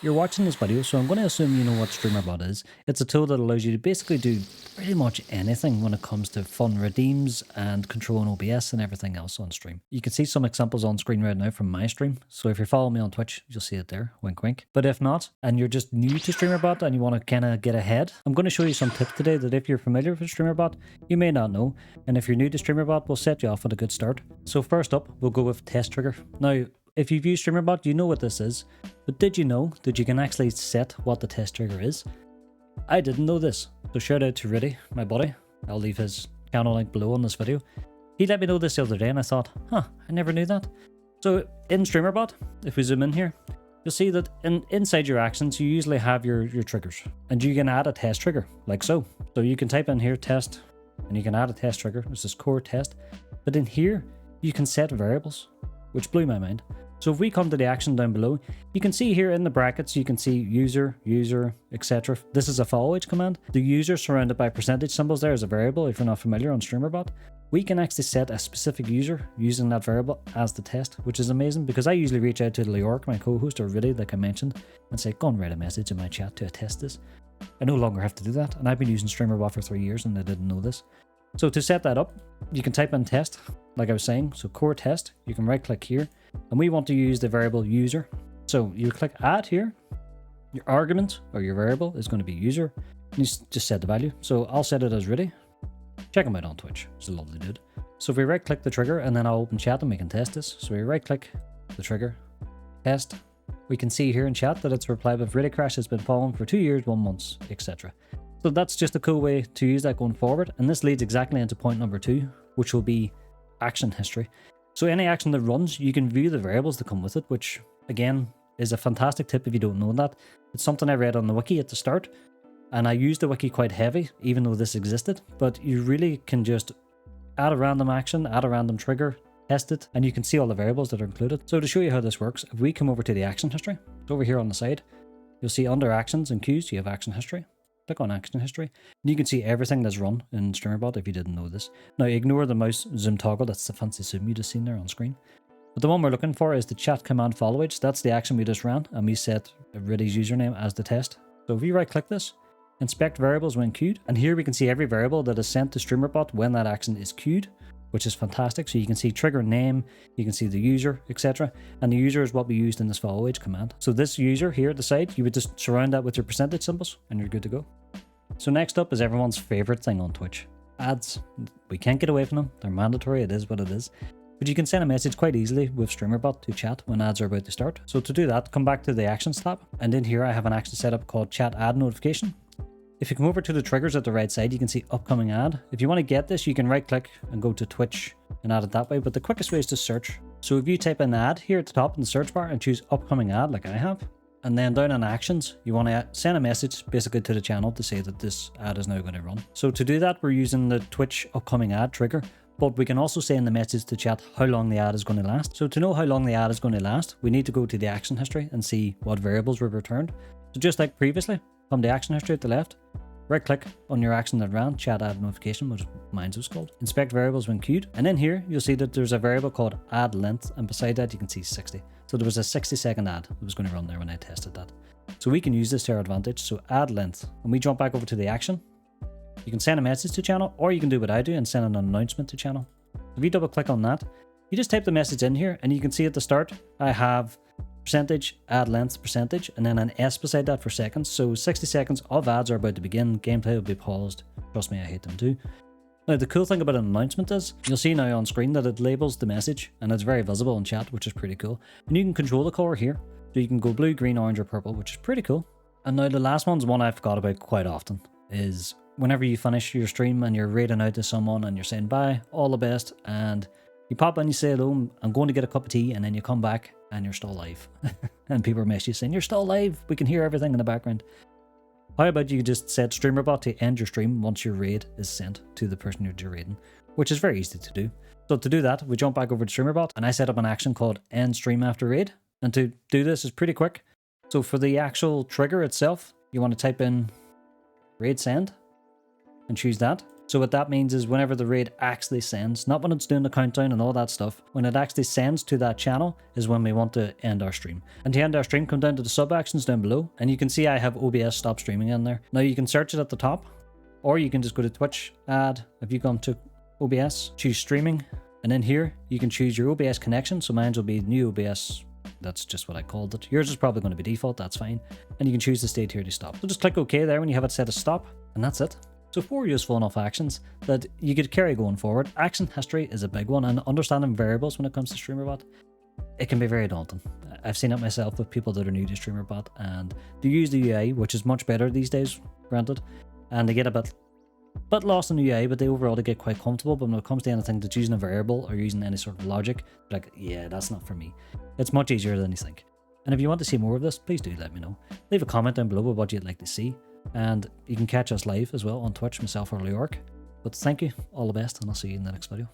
you're watching this video, so I'm going to assume you know what Streamerbot is. It's a tool that allows you to basically do pretty much anything when it comes to fun redeems and controlling OBS and everything else on stream. You can see some examples on screen right now from my stream, so if you're following me on Twitch, you'll see it there, wink wink. But if not, and you're just new to Streamerbot and you want to kind of get ahead, I'm going to show you some tips today that if you're familiar with Streamerbot, you may not know, and if you're new to Streamerbot, we'll set you off at a good start. So first up, we'll go with test trigger. Now, if you've used Streamerbot, you know what this is, but did you know that you can actually set what the test trigger is? I didn't know this, so shout out to Riddi, my buddy. I'll leave his channel link below on this video. He let me know this the other day and I thought, I never knew that. So in Streamerbot, if we zoom in here, you'll see that inside your actions, you usually have your triggers, and you can add a test trigger, like so. So you can type in here test, and you can add a test trigger. This is core test, but in here, you can set variables, which blew my mind. So if we come to the action down below, you can see here in the brackets, you can see user, etc. This is a follow each command. The user surrounded by percentage symbols there is a variable if you're not familiar on Streamerbot. We can actually set a specific user using that variable as the test, which is amazing because I usually reach out to Leoric, my co-host, or Riddi, like I mentioned, and say, go and write a message in my chat to attest this. I no longer have to do that, and I've been using Streamerbot for 3 years and I didn't know this. So to set that up, you can type in test, like I was saying, so core test, you can right click here, and we want to use the variable user. So you click add here, your argument or your variable is going to be user, and you just set the value. So I'll set it as Riddi. Check him out on Twitch, he's a lovely dude. So if we right click the trigger and then I'll open chat and we can test this. So we right click the trigger, test, we can see here in chat that it's replied with Riddi crash has been following for 2 years, 1 month, etc. So that's just a cool way to use that going forward, and this leads exactly into point number 2, which will be action history. So any action that runs, you can view the variables that come with it, which again is a fantastic tip if you don't know that. It's something I read on the wiki at the start, and I used the wiki quite heavy, even though this existed, but you really can just add a random action, add a random trigger, test it, and you can see all the variables that are included. So to show you how this works, if we come over to the action history, it's over here on the side, you'll see under actions and queues, you have action history. Click on action history, and you can see everything that's run in Streamerbot if you didn't know this. Now ignore the mouse zoom toggle, that's the fancy zoom you just seen there on screen. But the one we're looking for is the chat command follow each. That's the action we just ran, and we set Riddi's username as the test. So if we right click this, inspect variables when queued, and here we can see every variable that is sent to Streamerbot when that action is queued, which is fantastic. So you can see trigger name, you can see the user, etc. And the user is what we used in this follow each command. So this user here at the side, you would just surround that with your percentage symbols and you're good to go. So next up is everyone's favorite thing on Twitch, ads. We can't get away from them, they're mandatory, it is what it is. But you can send a message quite easily with Streamerbot to chat when ads are about to start. So to do that, come back to the actions tab, and in here I have an action set up called chat ad notification. If you come over to the triggers at the right side, you can see upcoming ad. If you want to get this, you can right click and go to Twitch and add it that way, but the quickest way is to search. So if you type in ad here at the top in the search bar and choose upcoming ad like I have, and then down on actions, you want to send a message basically to the channel to say that this ad is now going to run. So to do that, we're using the Twitch upcoming ad trigger, but we can also say in the message to chat how long the ad is going to last. So to know how long the ad is going to last, we need to go to the action history and see what variables were returned. So just like previously, come to action history at the left, right click on your action that ran, chat ad notification, which mine was called, inspect variables when queued, and in here you'll see that there's a variable called ad length, and beside that you can see 60. So there was a 60-second ad that was going to run there when I tested that. So we can use this to our advantage. So ad length, when we jump back over to the action, you can send a message to channel, or you can do what I do and send an announcement to channel. If you double click on that, you just type the message in here, and you can see at the start I have percentage, ad length, percentage, and then an S beside that for seconds. So 60 seconds of ads are about to begin. Gameplay will be paused. Trust me, I hate them too. Now the cool thing about an announcement is, you'll see now on screen that it labels the message, and it's very visible in chat, which is pretty cool. And you can control the color here. So you can go blue, green, orange, or purple, which is pretty cool. And now the last one's one I've forgot about quite often, is whenever you finish your stream and you're raiding out to someone and you're saying bye, all the best, and you pop in, you say hello, I'm going to get a cup of tea, and then you come back and you're still alive. And people mess you saying, you're still alive, we can hear everything in the background. How about you just set Streamerbot to end your stream once your raid is sent to the person you're raiding, which is very easy to do. So to do that, we jump back over to Streamerbot, and I set up an action called end stream after raid. And to do this is pretty quick. So for the actual trigger itself, you want to type in raid send and choose that. So what that means is whenever the raid actually sends, not when it's doing the countdown and all that stuff, when it actually sends to that channel is when we want to end our stream. And to end our stream, come down to the sub actions down below, and you can see I have OBS stop streaming in there. Now you can search it at the top, or you can just go to Twitch, add, if you come to OBS, choose streaming, and in here you can choose your OBS connection. So mine will be new OBS, that's just what I called it. Yours is probably going to be default, that's fine. And you can choose the state here to stop. So just click OK there when you have it set to stop, and that's it. So 4 useful enough actions that you could carry going forward. Action history is a big one, and understanding variables when it comes to Streamerbot, it can be very daunting. I've seen it myself with people that are new to Streamerbot, and they use the UI, which is much better these days, granted, and they get a bit lost in the UI, but they overall get quite comfortable. But when it comes to anything that's using a variable or using any sort of logic, they're like, yeah, that's not for me. It's much easier than you think. And if you want to see more of this, please do let me know. Leave a comment down below about what you'd like to see. And you can catch us live as well on Twitch, myself or Leoric. But thank you, all the best, and I'll see you in the next video.